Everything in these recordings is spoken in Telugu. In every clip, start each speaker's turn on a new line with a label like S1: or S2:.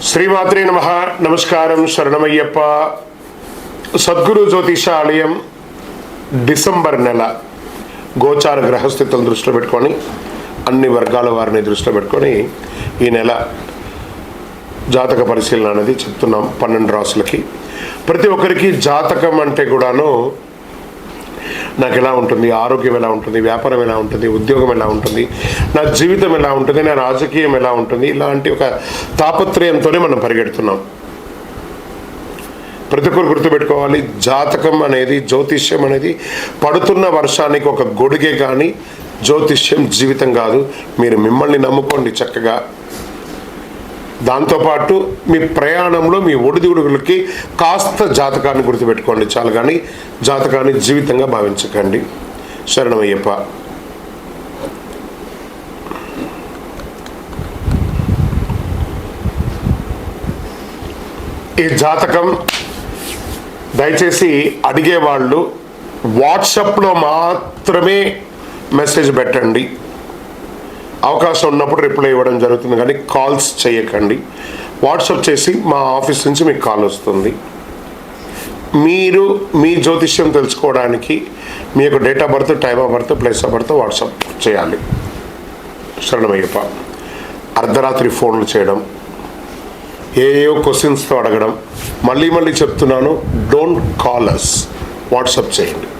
S1: శ్రీమాత్రే నమః. నమస్కారం. శరణమయ్యప్ప. సద్గురు జ్యోతిషాలయం డిసెంబర్ నెల గోచార గ్రహస్థితులను దృష్టిలో పెట్టుకొని అన్ని వర్గాల వారిని దృష్టిలో పెట్టుకొని ఈ నెల జాతక పరిశీలన అనేది చెప్తున్నాం. 12 రాసులకి ప్రతి ఒక్కరికి జాతకం అంటే కూడాను నాకు ఎలా ఉంటుంది, ఆరోగ్యం ఎలా ఉంటుంది, వ్యాపారం ఎలా ఉంటుంది, ఉద్యోగం ఎలా ఉంటుంది, నా జీవితం ఎలా ఉంటుంది, నా రాజకీయం ఎలా ఉంటుంది, ఇలాంటి ఒక తాపత్రయంతోనే మనం పరిగెడుతున్నాం. ప్రతి ఒక్కరు గుర్తుపెట్టుకోవాలి, జాతకం అనేది, జ్యోతిష్యం అనేది పడుతున్న వర్షానికి ఒక గొడుగే కానీ జ్యోతిష్యం జీవితం కాదు. మీరు మిమ్మల్ని నమ్ముకోండి చక్కగా. దాంతోపాటు మీ ప్రయాణంలో మీ ఒడిదుడుగులకి కాస్త జాతకాన్ని గుర్తుపెట్టుకోండి చాలు, కానీ జాతకాన్ని జీవితంగా భావించకండి. శరణమయ్యప్ప. ఈ జాతకం దయచేసి అడిగేవాళ్ళు వాట్సాప్లో మాత్రమే మెసేజ్ పెట్టండి. అవకాశం ఉన్నప్పుడు రిప్లై ఇవ్వడం జరుగుతుంది, కానీ కాల్స్ చేయకండి. వాట్సాప్ చేసి మా ఆఫీస్ నుంచి మీకు కాల్ వస్తుంది. మీరు మీ జ్యోతిష్యం తెలుసుకోవడానికి మీ యొక్క date of birth, time of birth, place of birth WhatsApp చేయాలి. శరణమయ్యప్ప. అర్ధరాత్రి ఫోన్లు చేయడం, ఏవో క్వశ్చన్స్తో అడగడం, మళ్ళీ చెప్తున్నాను, డోంట్ కాల్ అస్, వాట్సాప్ చేయండి.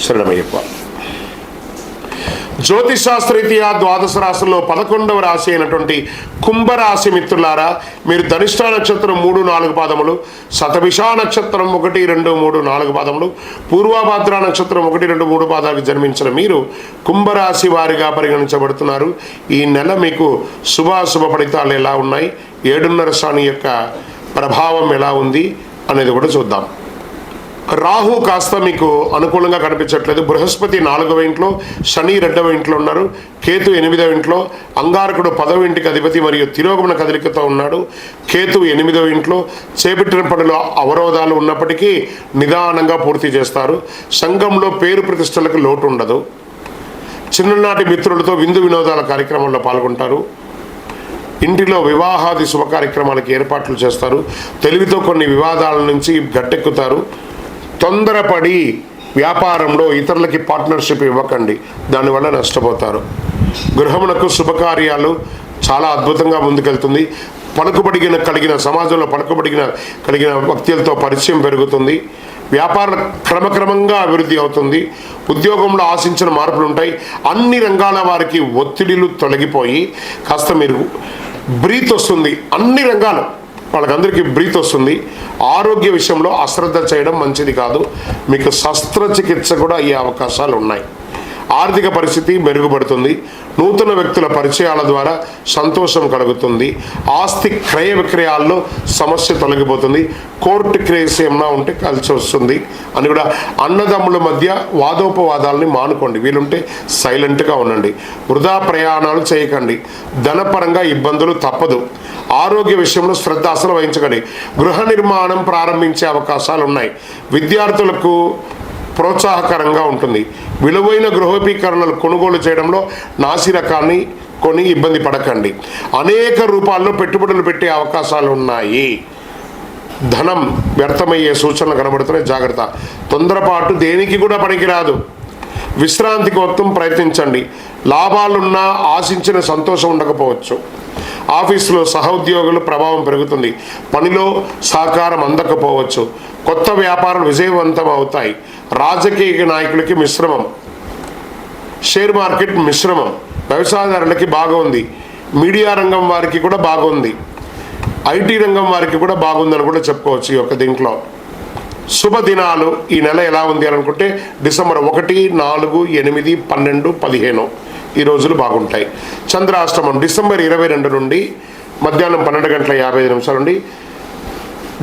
S1: శరణమయ్యప్ప. జ్యోతిశాస్త్రరీత్యా ద్వాదశ రాశుల్లో 11వ రాశి అయినటువంటి కుంభరాశి మిత్రులారా, మీరు ధనిష్ఠా నక్షత్రం 3, 4 పాదములు, శతభిష నక్షత్రం 1, 2, 3, 4 పాదములు, పూర్వభాద్ర నక్షత్రం 1, 2, 3 పాదాలకు జన్మించిన మీరు కుంభరాశి వారిగా పరిగణించబడుతున్నారు. ఈ నెల మీకు శుభాశుభ ఫలితాలు ఎలా ఉన్నాయి, 7.5 శని యొక్క ప్రభావం ఎలా ఉంది అనేది కూడా చూద్దాం. రాహు కాస్త మీకు అనుకూలంగా కనిపించట్లేదు. బృహస్పతి 4వ ఇంట్లో, శని 2వ ఇంట్లో ఉన్నారు, కేతు 8వ ఇంట్లో, అంగారకుడు 10వ ఇంటికి అధిపతి మరియు తిరోగమన కదలికతో ఉన్నాడు. కేతు 8వ ఇంట్లో. చేపట్టిన పనులు అవరోధాలు ఉన్నప్పటికీ నిదానంగా పూర్తి చేస్తారు. సంఘంలో పేరు ప్రతిష్టలకు లోటు ఉండదు. చిన్ననాటి మిత్రులతో విందు వినోదాల కార్యక్రమంలో పాల్గొంటారు. ఇంటిలో వివాహాది శుభ కార్యక్రమాలకు ఏర్పాట్లు చేస్తారు. తెలివితో కొన్ని వివాదాల నుంచి గట్టెక్కుతారు. తొందరపడి వ్యాపారంలో ఇతరులకి పార్ట్నర్షిప్ ఇవ్వకండి, దానివల్ల నష్టపోతారు. గృహమునకు శుభకార్యాలు చాలా అద్భుతంగా ముందుకెళ్తుంది. కలిగిన సమాజంలో కలిగిన వ్యక్తులతో పరిచయం పెరుగుతుంది. వ్యాపారం క్రమక్రమంగా అభివృద్ధి అవుతుంది. ఉద్యోగంలో ఆశించిన మార్పులు ఉంటాయి. అన్ని రంగాల వారికి ఒత్తిడిలు తొలగిపోయి కాస్త మీరు బ్రీత్ వస్తుంది. అన్ని రంగాలు వాళ్ళకందరికీ బ్రీత్ వస్తుంది. ఆరోగ్య విషయంలో అశ్రద్ధ చేయడం మంచిది కాదు. మీకు శస్త్రచికిత్స కూడా అయ్యే అవకాశాలు ఉన్నాయి. ఆర్థిక పరిస్థితి మెరుగుపడుతుంది. నూతన వ్యక్తుల పరిచయాల ద్వారా సంతోషం కలుగుతుంది. ఆస్తి క్రయ విక్రయాల్లో సమస్య తొలగిపోతుంది. కోర్టు కేసు ఏమన్నా ఉంటే కలిసి వస్తుంది అని కూడా. అన్నదమ్ముల మధ్య వాదోపవాదాలని మానుకోండి. వీలుంటే సైలెంట్గా ఉండండి. వృధా ప్రయాణాలు చేయకండి. ధనపరంగా ఇబ్బందులు తప్పదు. ఆరోగ్య విషయంలో శ్రద్ధ అసలు వహించకండి. గృహ నిర్మాణం ప్రారంభించే అవకాశాలు ఉన్నాయి. విద్యార్థులకు ప్రోత్సాహకరంగా ఉంటుంది. విలువైన గృహోపకరణలు కొనుగోలు చేయడంలో నాసి రకాన్ని కొని ఇబ్బంది పడకండి. అనేక రూపాల్లో పెట్టుబడులు పెట్టే అవకాశాలు ఉన్నాయి. ధనం వ్యర్థమయ్యే సూచనలు కనబడుతున్నాయి, జాగ్రత్త. తొందరపాటు దేనికి కూడా పనికిరాదు. విశ్రాంతి కోసం ప్రయత్నించండి. లాభాలున్నా ఆశించిన సంతోషం ఉండకపోవచ్చు. ఆఫీసులో సహోద్యోగుల ప్రభావం పెరుగుతుంది. పనిలో సహకారం అందకపోవచ్చు. కొత్త వ్యాపారాలు విజయవంతం అవుతాయి. రాజకీయ నాయకులకి మిశ్రమం. షేర్ మార్కెట్ మిశ్రమం. వ్యవసాయదారులకి బాగుంది. మీడియా రంగం వారికి కూడా బాగుంది. ఐటీ రంగం వారికి కూడా బాగుందని కూడా చెప్పుకోవచ్చు. ఈ యొక్క దీంట్లో శుభదినాలు ఈ నెల ఎలా ఉంది అని అనుకుంటే డిసెంబర్ 1, 4, 8, 12, 15 ఈ రోజులు బాగుంటాయి. చంద్రాష్టమం డిసెంబర్ 22 నుండి మధ్యాహ్నం 12:55 నుండి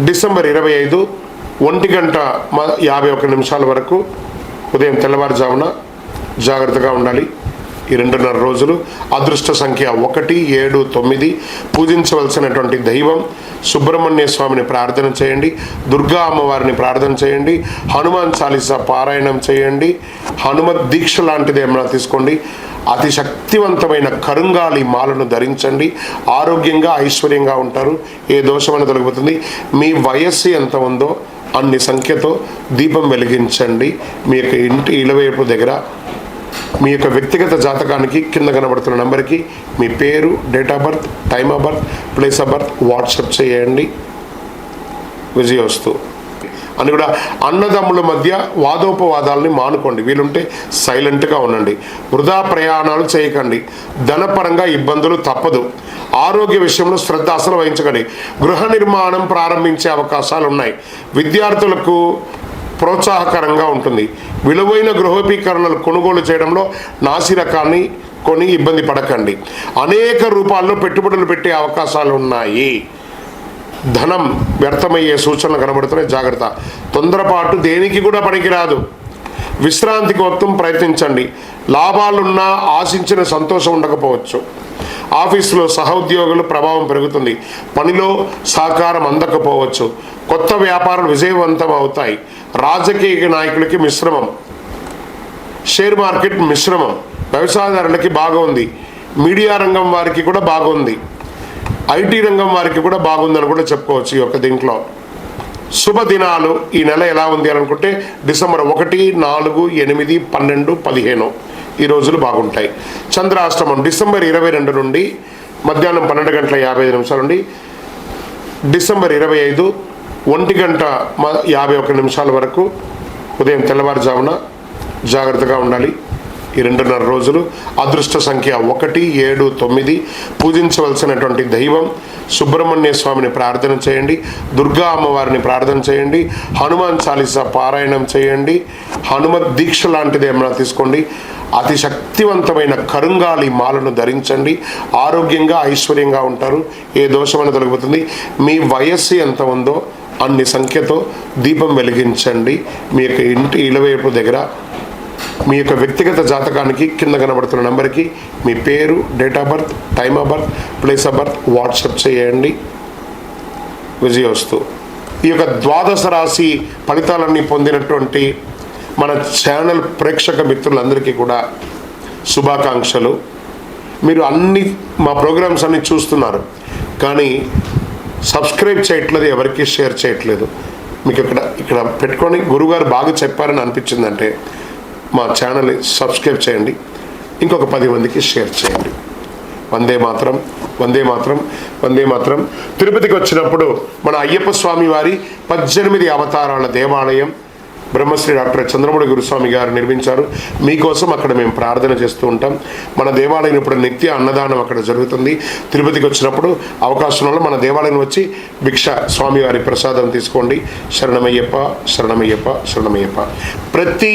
S1: డిసెంబర్ 25 1:51 వరకు ఉదయం తెల్లవారుజామున జాగ్రత్తగా ఉండాలి. ఈ 2.5 రోజులు. అదృష్ట సంఖ్య 1, 7, 9. పూజించవలసినటువంటి దైవం సుబ్రహ్మణ్య స్వామిని ప్రార్థన చేయండి, దుర్గా అమ్మవారిని ప్రార్థన చేయండి, హనుమాన్ చాలీసా పారాయణం చేయండి, హనుమత్ దీక్ష లాంటిది ఏమైనా తీసుకోండి. అతి శక్తివంతమైన కరుంగాలి మాలను ధరించండి. ఆరోగ్యంగా ఐశ్వర్యంగా ఉంటారు. ఏ దోషమైన తొలగిపోతుంది. మీ వయస్సు ఎంత ఉందో అన్ని సంఖ్యతో దీపం వెలిగించండి. మీ యొక్క ఇంటి ఇలవేపు దగ్గర మీ యొక్క వ్యక్తిగత జాతకానికి కింద కనబడుతున్న నెంబర్కి మీ పేరు, date of birth, time of birth, place of birth WhatsApp చేయండి. విజయోస్తు అని కూడా. అన్నదమ్ముల మధ్య వాదోపవాదాలని మానుకోండి. వీలుంటే సైలెంట్గా ఉండండి. వృధా ప్రయాణాలు చేయకండి. ధనపరంగా ఇబ్బందులు తప్పదు. ఆరోగ్య విషయంలో శ్రద్ధ అసలు వహించకండి. గృహ నిర్మాణం ప్రారంభించే అవకాశాలు ఉన్నాయి. విద్యార్థులకు ప్రోత్సాహకరంగా ఉంటుంది. విలువైన గృహోపకరణలు కొనుగోలు చేయడంలో నాసిరకాన్ని కొని ఇబ్బంది పడకండి. అనేక రూపాల్లో పెట్టుబడులు పెట్టే అవకాశాలు ఉన్నాయి. ధనం వ్యర్థమయ్యే సూచనలు కనబడుతున్నాయి. జాగ్రత్త. తొందరపాటు దేనికి కూడా పనికిరాదు. విశ్రాంతి కోసం ప్రయత్నించండి. లాభాలున్నా ఆశించిన సంతోషం ఉండకపోవచ్చు. ఆఫీసులో సహోద్యోగుల ప్రభావం పెరుగుతుంది. పనిలో సహకారం అందకపోవచ్చు. కొత్త వ్యాపారాలు విజయవంతం అవుతాయి. రాజకీయ నాయకులకి మిశ్రమం. షేర్ మార్కెట్ మిశ్రమం. వ్యవసాయదారులకి బాగుంది. మీడియా రంగం వారికి కూడా బాగుంది. ఐటీ రంగం వారికి కూడా బాగుందని కూడా చెప్పుకోవచ్చు. ఈ యొక్క దీంట్లో శుభదినాలు ఈ నెల ఎలా ఉంది అని అనుకుంటే డిసెంబర్ 1, 4, 8, 12, 15 ఈ రోజులు బాగుంటాయి. చంద్రాష్టమం డిసెంబర్ 22 నుండి మధ్యాహ్నం 12:55 నుండి డిసెంబర్ 25 1:51 వరకు ఉదయం తెల్లవారుజామున జాగ్రత్తగా ఉండాలి. ఈ 2.5 రోజులు. అదృష్ట సంఖ్య 1, 7, 9. పూజించవలసినటువంటి దైవం సుబ్రహ్మణ్య స్వామిని ప్రార్థన చేయండి, దుర్గా అమ్మవారిని ప్రార్థన చేయండి, హనుమాన్ చాలీసా పారాయణం చేయండి, హనుమత్ దీక్ష లాంటిది ఏమైనా తీసుకోండి. అతి శక్తివంతమైన కరుంగాలి మాలను ధరించండి. ఆరోగ్యంగా ఐశ్వర్యంగా ఉంటారు. ఏ దోషమైన తొలగిపోతుంది. మీ వయస్సు ఎంత ఉందో అన్ని సంఖ్యతో దీపం వెలిగించండి. మీ యొక్క ఇంటి ఇలవేపు దగ్గర మీ యొక్క వ్యక్తిగత జాతకానికి కింద కనబడుతున్న నెంబర్కి మీ పేరు, date of birth, time of birth, place of birth WhatsApp చేయండి. విజయోస్తు. ఈ యొక్క ద్వాదశ రాశి ఫలితాలన్నీ పొందినటువంటి మన ఛానల్ ప్రేక్షక మిత్రులందరికీ కూడా శుభాకాంక్షలు. మీరు మా ప్రోగ్రామ్స్ అన్నీ చూస్తున్నారు, కానీ సబ్స్క్రైబ్ చేయట్లేదు, ఎవరికి షేర్ చేయట్లేదు. మీకు ఇక్కడ పెట్టుకొని గురువుగారు బాగా చెప్పారని అనిపించిందంటే మా ఛానల్ని సబ్స్క్రైబ్ చేయండి. ఇంకొక 10 మందికి షేర్ చేయండి. వందే మాత్రం, వందే మాత్రం, వందే మాత్రం. తిరుపతికి వచ్చినప్పుడు మన అయ్యప్ప స్వామి వారి 18 అవతారాల దేవాలయం బ్రహ్మశ్రీ డాక్టర్ చంద్రమౌళి గురుస్వామి గారు నిర్మించారు. మీకోసం అక్కడ మేము ప్రార్థన చేస్తూ ఉంటాం. మన దేవాలయం ఇప్పుడు నిత్య అన్నదానం అక్కడ జరుగుతుంది. తిరుపతికి వచ్చినప్పుడు అవకాశంలో మన దేవాలయం వచ్చి భిక్ష స్వామివారి ప్రసాదం తీసుకోండి. శరణమయ్యప్ప, శరణమయ్యప్ప, శరణమయ్యప్ప. ప్రతి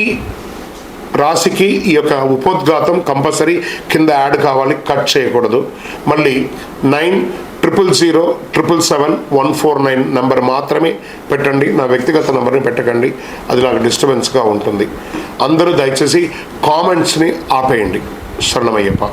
S1: రాశికి ఈ యొక్క ఉపోద్ఘాతం కంపల్సరీ కింద యాడ్ కావాలి, కట్ చేయకూడదు. మళ్ళీ 90000777 నెంబర్ మాత్రమే పెట్టండి. నా వ్యక్తిగత నెంబర్ని పెట్టకండి, అది నాకు డిస్టర్బెన్స్గా ఉంటుంది. అందరూ దయచేసి కామెంట్స్ని ఆపేయండి. శరణమయ్యప్ప.